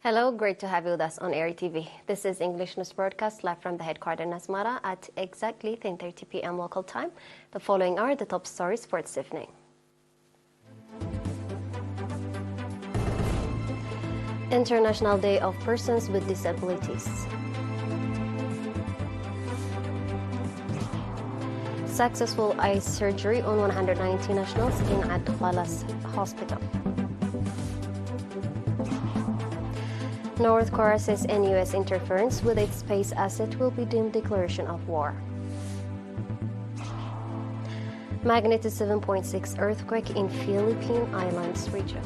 Hello, great to have you with us on ERi-TV. This is English News Broadcast live from the headquarters in Asmara at exactly 10:30 p.m. local time. The following are the top stories for this evening. International Day of Persons with Disabilities. Successful eye surgery on 190 nationals in Ad-Khalas Hospital. North Korea says any U.S. interference with its space asset will be deemed declaration of war. Magnitude 7.6 earthquake in Philippine Islands region.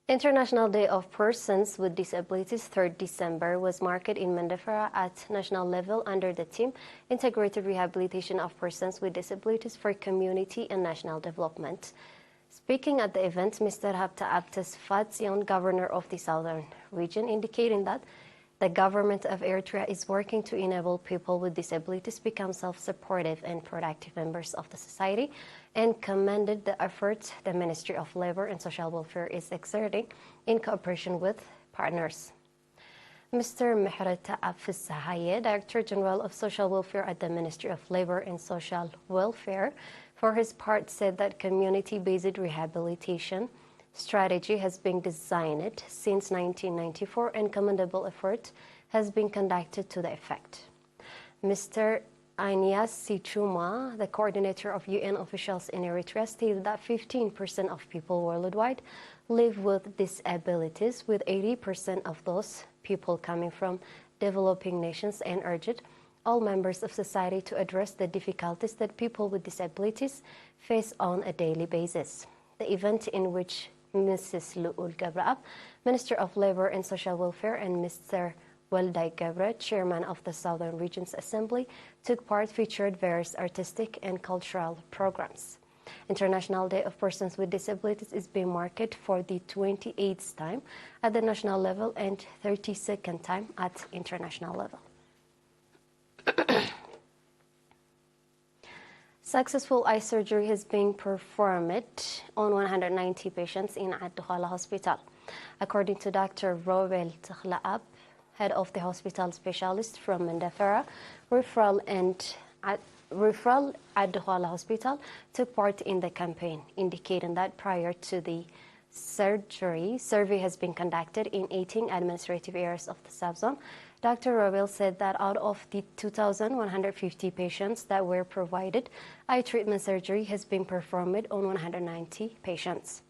International Day of Persons with Disabilities 3rd December was marked in Mandafara at national level under the theme Integrated Rehabilitation of Persons with Disabilities for Community and National Development. Speaking at the event, Mr. Habta Abtes Fatsion, Governor of the Southern Region, indicating that the government of Eritrea is working to enable people with disabilities become self-supportive and productive members of the society, and commended the efforts the Ministry of Labor and Social Welfare is exerting in cooperation with partners. Mr. Mehrata Abfissahaye, Director General of Social Welfare at the Ministry of Labor and Social Welfare, for his part said that community-based rehabilitation strategy has been designed since 1994 and commendable effort has been conducted to the effect. Mr. Anias Sichuma, the coordinator of UN officials in Eritrea, stated that 15% of people worldwide live with disabilities, with 80% of those people coming from developing nations, and urged all members of society to address the difficulties that people with disabilities face on a daily basis. The event, in which Mrs. Lu'ul Gabraab, Minister of Labor and Social Welfare, and Mr. Welday Gabra, Chairman of the Southern Regions Assembly, took part, featured various artistic and cultural programs. International Day of Persons with Disabilities is being marked for the 28th time at the national level and 32nd time at international level. Successful eye surgery has been performed on 190 patients in Ad-Khalas Hospital. According to Dr. Robel Tlaab, head of the hospital specialist from Mandafara, referral Ad-Khalas Hospital took part in the campaign, indicating that prior to the survey has been conducted in 18 administrative areas of the subzone. Dr. Robel said that out of the 2,150 patients that were provided, eye treatment surgery has been performed on 190 patients.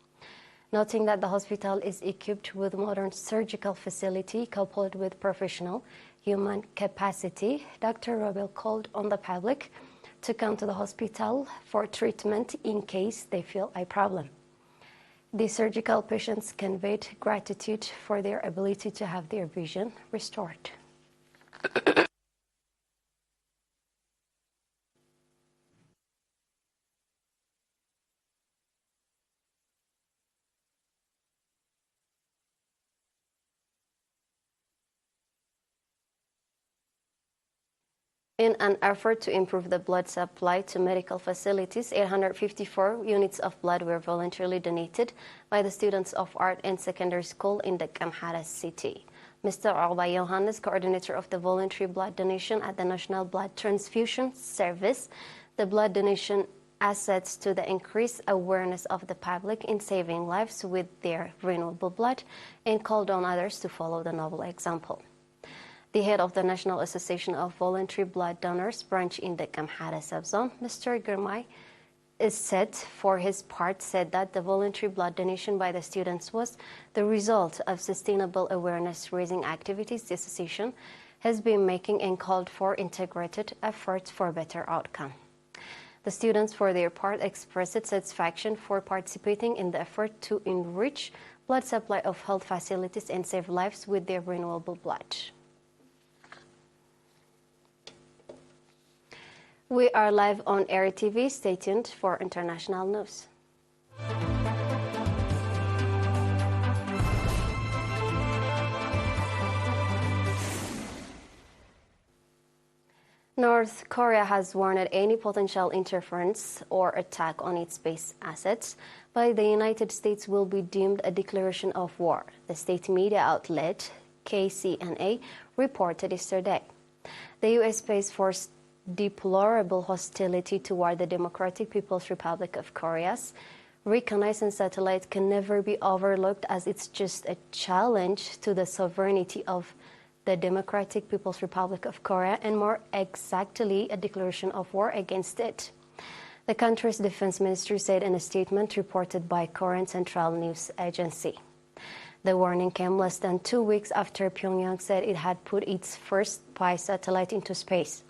Noting that the hospital is equipped with modern surgical facility coupled with professional human capacity, Dr. Robel called on the public to come to the hospital for treatment in case they feel eye problem. The surgical patients conveyed gratitude for their ability to have their vision restored. In an effort to improve the blood supply to medical facilities, 854 units of blood were voluntarily donated by the students of art and secondary school in the Kamhara city. Mr. Alba Johannes, coordinator of the voluntary blood donation at the National Blood Transfusion Service, the blood donation assets to the increased awareness of the public in saving lives with their renewable blood, and called on others to follow the noble example. The head of the National Association of Voluntary Blood Donors branch in the Kamhara subzone, Mr. Girmay, for his part, said that the voluntary blood donation by the students was the result of sustainable awareness-raising activities the association has been making, and called for integrated efforts for better outcome. The students, for their part, expressed satisfaction for participating in the effort to enrich blood supply of health facilities and save lives with their renewable blood. We are live on ERi-TV. Stay tuned for international news. North Korea has warned any potential interference or attack on its base assets by the United States will be deemed a declaration of war, the state media outlet KCNA reported yesterday. The U.S. Space Force deplorable hostility toward the Democratic People's Republic of Korea's reconnaissance satellite can never be overlooked as it's just a challenge to the sovereignty of the Democratic People's Republic of Korea, and more exactly, a declaration of war against it. The country's defense ministry said in a statement reported by Korean Central News Agency. The warning came less than 2 weeks after Pyongyang said it had put its first spy satellite into space,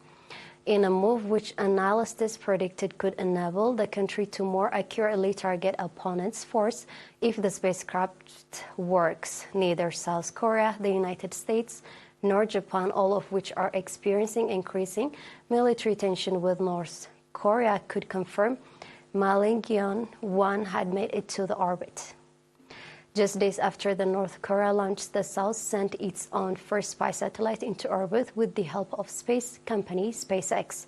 in a move which analysts predicted could enable the country to more accurately target opponents' force if the spacecraft works. Neither South Korea, the United States, nor Japan, all of which are experiencing increasing military tension with North Korea, could confirm Maligyeon-1 had made it to the orbit. Just days after the North Korea launched, the South sent its own first spy satellite into orbit with the help of space company SpaceX.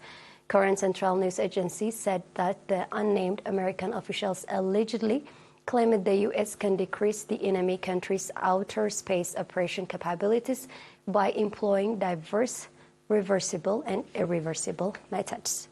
Korean Central News Agency said that the unnamed American officials allegedly claimed the U.S. can decrease the enemy country's outer space operation capabilities by employing diverse, reversible and irreversible methods.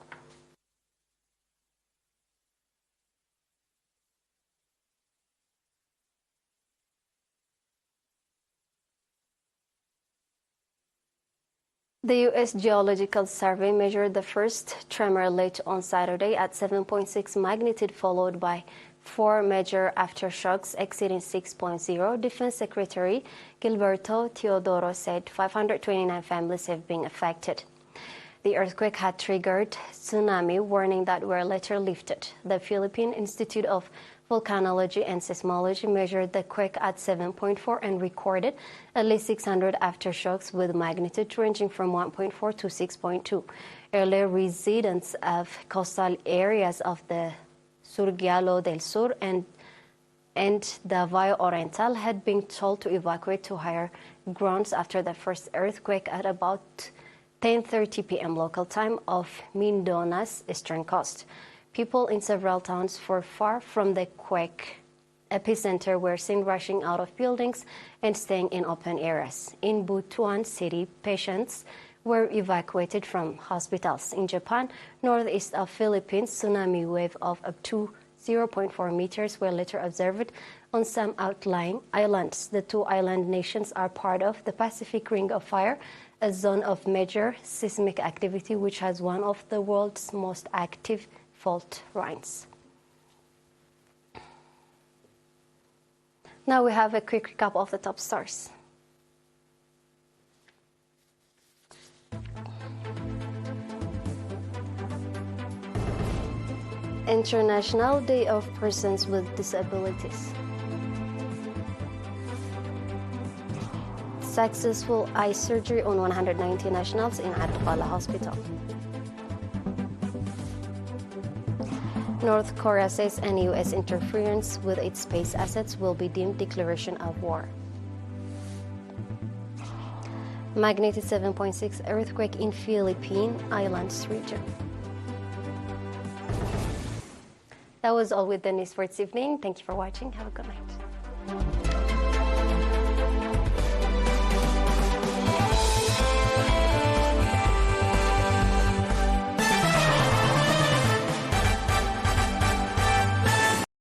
The U.S. Geological Survey measured the first tremor late on Saturday at 7.6 magnitude, followed by 4 major aftershocks exceeding 6.0. Defense Secretary Gilberto Teodoro said 529 families have been affected. The earthquake had triggered tsunami warning that were later lifted. The Philippine Institute of Volcanology and Seismology measured the quake at 7.4 and recorded at least 600 aftershocks with magnitude ranging from 1.4 to 6.2. Earlier, residents of coastal areas of the Surgialo del Sur and the Valle Oriental had been told to evacuate to higher grounds after the first earthquake at about 10:30 p.m. local time of Mindona's eastern coast. People in several towns far from the quake epicenter were seen rushing out of buildings and staying in open areas. In Butuan City, patients were evacuated from hospitals. In Japan, northeast of Philippines, tsunami wave of up to 0.4 meters were later observed on some outlying islands. The two island nations are part of the Pacific Ring of Fire, a zone of major seismic activity which has one of the world's most active fault lines. Now we have a quick recap of the top stars. International Day of Persons with Disabilities. Successful eye surgery on 190 nationals in Al-Qala Hospital. North Korea says any U.S. interference with its space assets will be deemed declaration of war. Magnitude 7.6 earthquake in Philippine Islands region. That was all with the news for this evening. Thank you for watching. Have a good night.